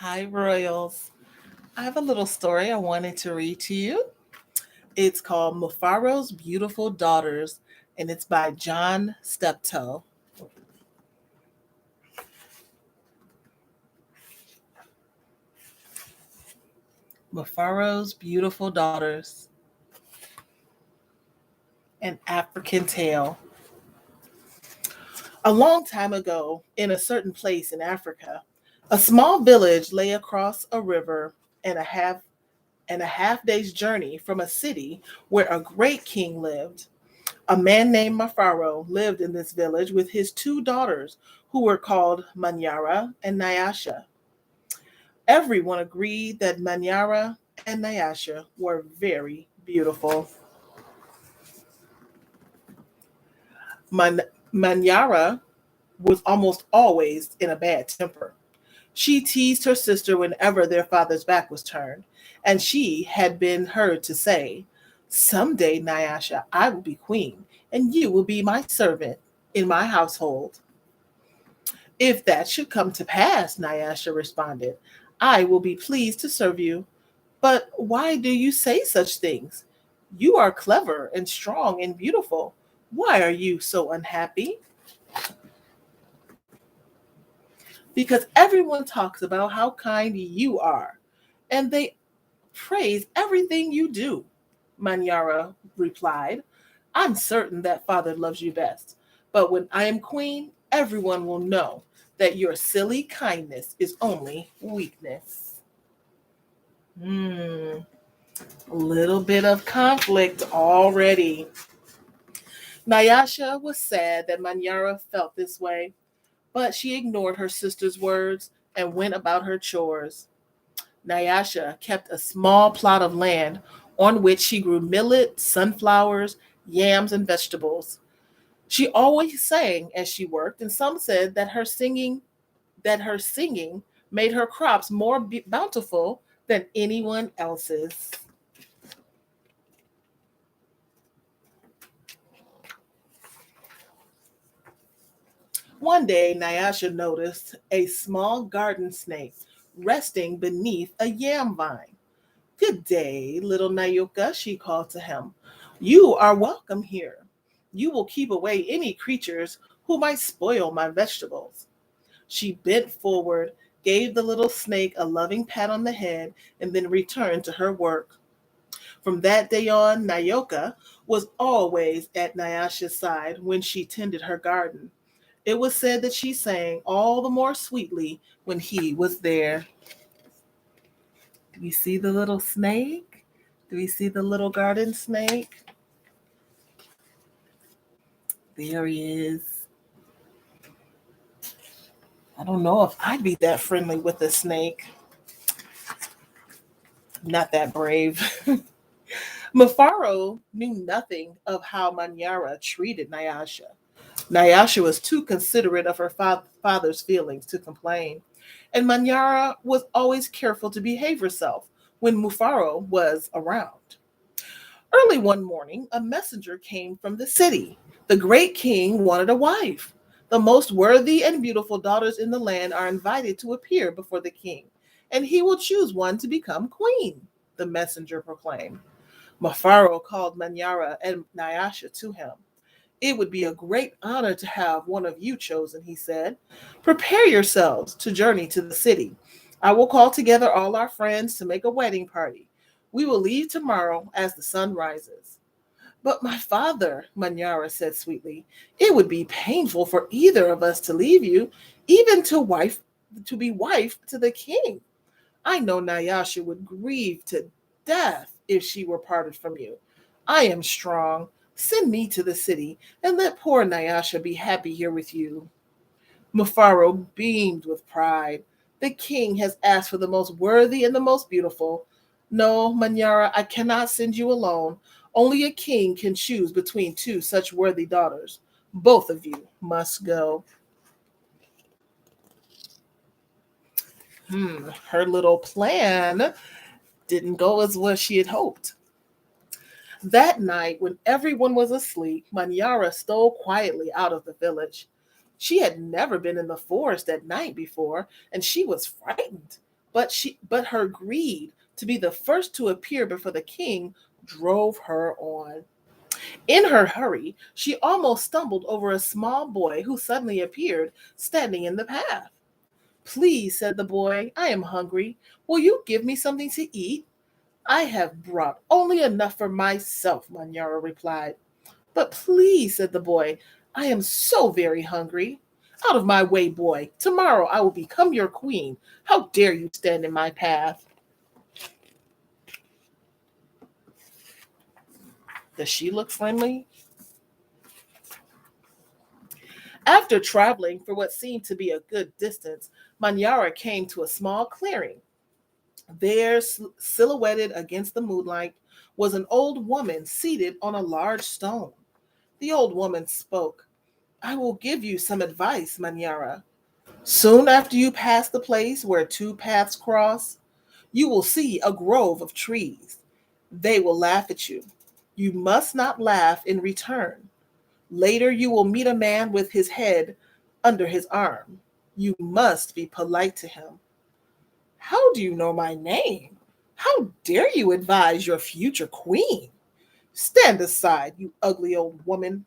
Hi, Royals. I have a little story I wanted to read to you. It's called Mufaro's Beautiful Daughters, and it's by John Steptoe. Mufaro's Beautiful Daughters, an African Tale. A long time ago, in a certain place in Africa, a small village lay across a river and a half day's journey from a city where a great king lived. A man named Mufaro lived in this village with his two daughters, who were called Manyara and Nyasha. Everyone agreed that Manyara and Nyasha were very beautiful. Man- Manyara was almost always in a bad temper. She teased her sister whenever their father's back was turned, and she had been heard to say, "Someday, Nyasha, I will be queen, and you will be my servant in my household." "If that should come to pass," Nyasha responded, "I will be pleased to serve you. But why do you say such things? You are clever and strong and beautiful. Why are you so unhappy?" "Because everyone talks about how kind you are, and they praise everything you do," Manyara replied. "I'm certain that father loves you best. But when I am queen, everyone will know that your silly kindness is only weakness." Hmm, a little bit of conflict already. Nyasha was sad that Manyara felt this way, but she ignored her sister's words and went about her chores. Nyasha kept a small plot of land on which she grew millet, sunflowers, yams, and vegetables. She always sang as she worked, and some said that her singing made her crops more bountiful than anyone else's. One day, Nyasha noticed a small garden snake resting beneath a yam vine. "Good day, little Nayoka," she called to him. "You are welcome here. You will keep away any creatures who might spoil my vegetables." She bent forward, gave the little snake a loving pat on the head, and then returned to her work. From that day on, Nayoka was always at Nyasha's side when she tended her garden. It was said that she sang all the more sweetly when he was there. Do we see the little snake? Do we see the little garden snake? There he is. I don't know if I'd be that friendly with a snake. Not that brave. Mufaro knew nothing of how Manyara treated Nyasha. Nyasha was too considerate of her father's feelings to complain, and Manyara was always careful to behave herself when Mufaro was around. Early one morning, a messenger came from the city. The great king wanted a wife. The most worthy and beautiful daughters in the land are invited to appear before the king, and he will choose one to become queen, the messenger proclaimed. Mufaro called Manyara and Nyasha to him. "It would be a great honor to have one of you chosen," he said. "Prepare yourselves to journey to the city. I will call together all our friends to make a wedding party. We will leave tomorrow as the sun rises." "But my father," Manyara said sweetly, "it would be painful for either of us to leave you, even to be wife to the king. I know Nyasha would grieve to death if she were parted from you. I am strong. Send me to the city and let poor Nyasha be happy here with you." Mufaro beamed with pride. "The king has asked for the most worthy and the most beautiful. No, Manyara, I cannot send you alone. Only a king can choose between two such worthy daughters. Both of you must go." Her little plan didn't go as well she had hoped. That night, when everyone was asleep, Manyara stole quietly out of the village. She had never been in the forest at night before, and she was frightened. But her greed to be the first to appear before the king drove her on. In her hurry, she almost stumbled over a small boy who suddenly appeared, standing in the path. "Please," said the boy, "I am hungry. Will you give me something to eat?" "I have brought only enough for myself," Manyara replied. "But please," said the boy, "I am so very hungry." "Out of my way, boy. Tomorrow I will become your queen. How dare you stand in my path?" Does she look friendly? After traveling for what seemed to be a good distance, Manyara came to a small clearing. There, silhouetted against the moonlight, was an old woman seated on a large stone. The old woman spoke. "I will give you some advice, Manyara. Soon after you pass the place where two paths cross, you will see a grove of trees. They will laugh at you. You must not laugh in return. Later, you will meet a man with his head under his arm. You must be polite to him." "How do you know my name? How dare you advise your future queen?" "Stand aside, you ugly old woman,"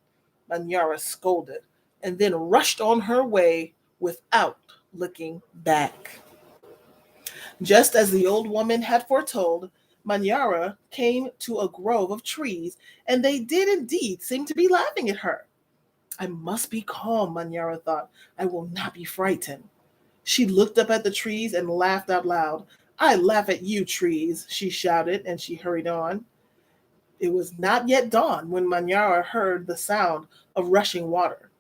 Manyara scolded, and then rushed on her way without looking back. Just as the old woman had foretold, Manyara came to a grove of trees, and they did indeed seem to be laughing at her. "I must be calm," Manyara thought. "I will not be frightened." She looked up at the trees and laughed out loud. "I laugh at you, trees," she shouted, and she hurried on. It was not yet dawn when Manyara heard the sound of rushing water.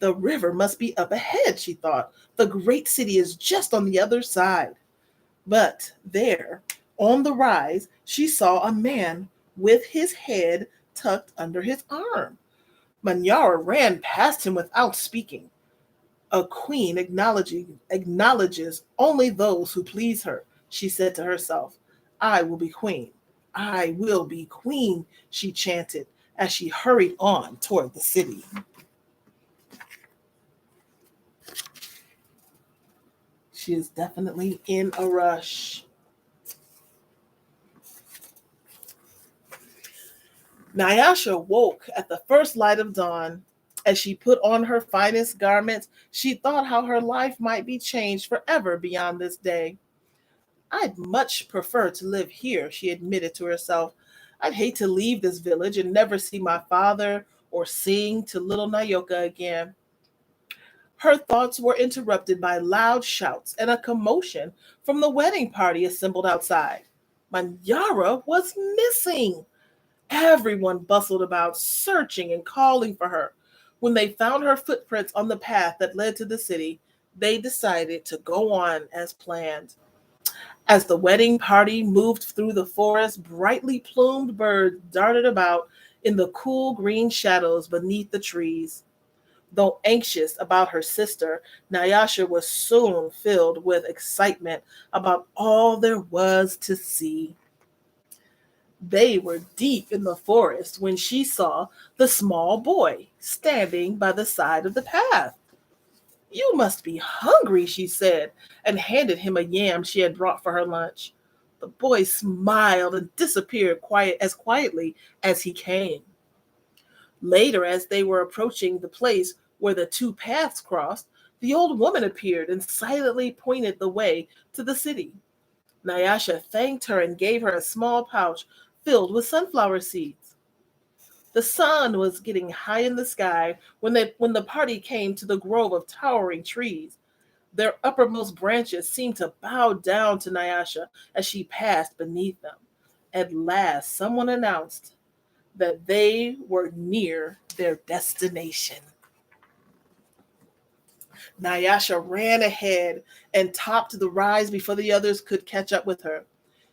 "The river must be up ahead," she thought. "The great city is just on the other side." But there, on the rise, she saw a man with his head tucked under his arm. Manyara ran past him without speaking. "A queen acknowledges only those who please her," she said to herself. "I will be queen. I will be queen," she chanted as she hurried on toward the city. She is definitely in a rush. Nyasha woke at the first light of dawn. As she put on her finest garments, she thought how her life might be changed forever beyond this day. "I'd much prefer to live here," she admitted to herself. "I'd hate to leave this village and never see my father or sing to little Nayoka again." Her thoughts were interrupted by loud shouts and a commotion from the wedding party assembled outside. Manyara was missing. Everyone bustled about, searching and calling for her. When they found her footprints on the path that led to the city, they decided to go on as planned. As the wedding party moved through the forest, brightly plumed birds darted about in the cool green shadows beneath the trees. Though anxious about her sister, Nyasha was soon filled with excitement about all there was to see. They were deep in the forest when she saw the small boy standing by the side of the path. "You must be hungry," she said, and handed him a yam she had brought for her lunch. The boy smiled and disappeared quietly as he came. Later, as they were approaching the place where the two paths crossed, the old woman appeared and silently pointed the way to the city. Nyasha thanked her and gave her a small pouch filled with sunflower seeds. The sun was getting high in the sky when the party came to the grove of towering trees. Their uppermost branches seemed to bow down to Nyasha as she passed beneath them. At last, someone announced that they were near their destination. Nyasha ran ahead and topped the rise before the others could catch up with her.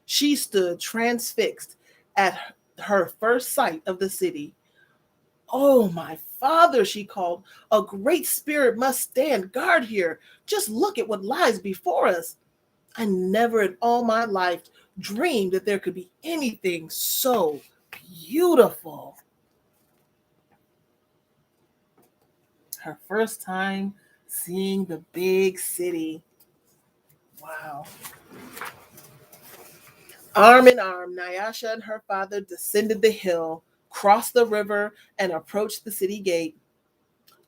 She stood transfixed at her first sight of the city. "Oh, my father," she called, "a great spirit must stand guard here. Just look at what lies before us. I never in all my life dreamed that there could be anything so beautiful." Her first time seeing the big city. Wow. Arm in arm, Nyasha and her father descended the hill, crossed the river, and approached the city gate.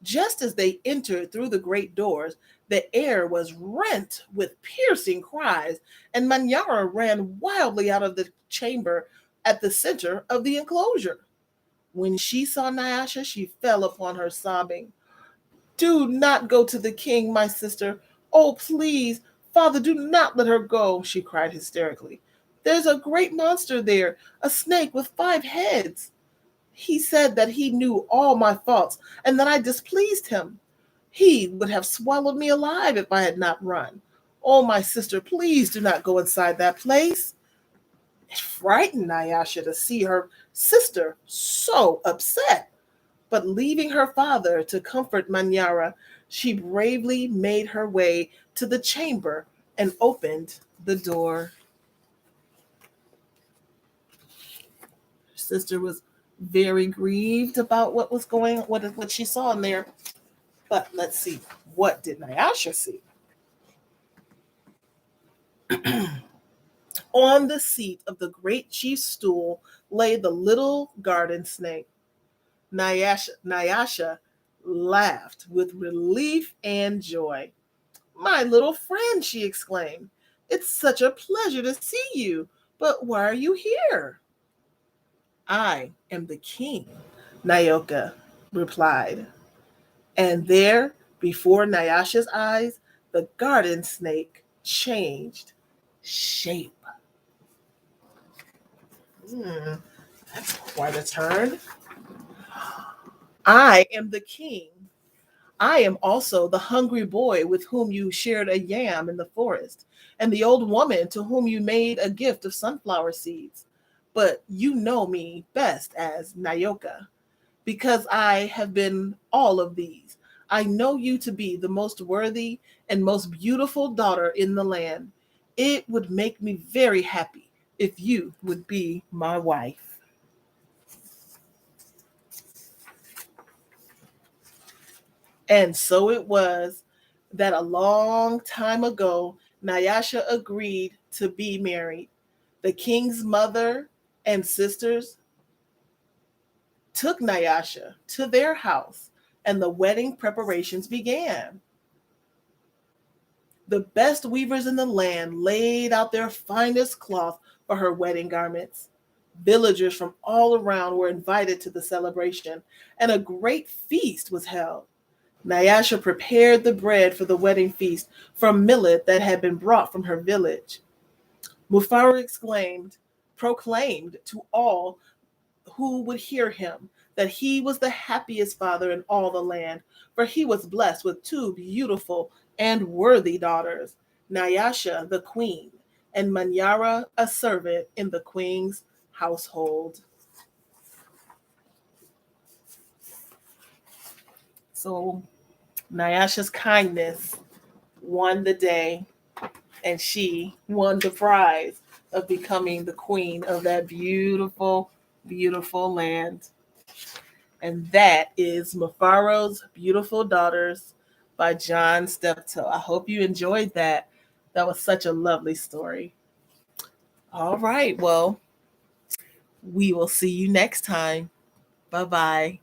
Just as they entered through the great doors, the air was rent with piercing cries, and Manyara ran wildly out of the chamber at the center of the enclosure. When she saw Nyasha, she fell upon her, sobbing. Do not go to the king, my sister. Oh, please, father, do not let her go, she cried hysterically. There's a great monster there, a snake with 5 heads. He said that he knew all my faults and that I displeased him. He would have swallowed me alive if I had not run. Oh, my sister, please do not go inside that place. It frightened Nyasha to see her sister so upset. But leaving her father to comfort Manyara, she bravely made her way to the chamber and opened the door. Her sister was very grieved about what was going what she saw in there. But let's see, what did Nyasha see? On the seat of the great chief's stool lay the little garden snake. Nyasha laughed with relief and joy. My little friend, she exclaimed, it's such a pleasure to see you, but why are you here? I am the king, Nyoka replied. And there, before Nyasha's eyes, the garden snake changed shape. Hmm, that's quite a turn. I am the king. I am also the hungry boy with whom you shared a yam in the forest, and the old woman to whom you made a gift of sunflower seeds. But you know me best as Nyoka, because I have been all of these. I know you to be the most worthy and most beautiful daughter in the land. It would make me very happy if you would be my wife. And so it was that a long time ago, Nyasha agreed to be married. The king's mother and sisters took Nyasha to their house, and the wedding preparations began. The best weavers in the land laid out their finest cloth for her wedding garments. Villagers from all around were invited to the celebration, and a great feast was held. Nyasha prepared the bread for the wedding feast from millet that had been brought from her village. Mufaro proclaimed to all who would hear him that he was the happiest father in all the land, for he was blessed with 2 beautiful and worthy daughters, Nyasha the queen, and Manyara a servant in the queen's household. So Nyasha's kindness won the day, and she won the prize of becoming the queen of that beautiful, beautiful land. And that is Mufaro's Beautiful Daughters by John Steptoe. I hope you enjoyed that. That was such a lovely story. All right, well, we will see you next time. Bye bye.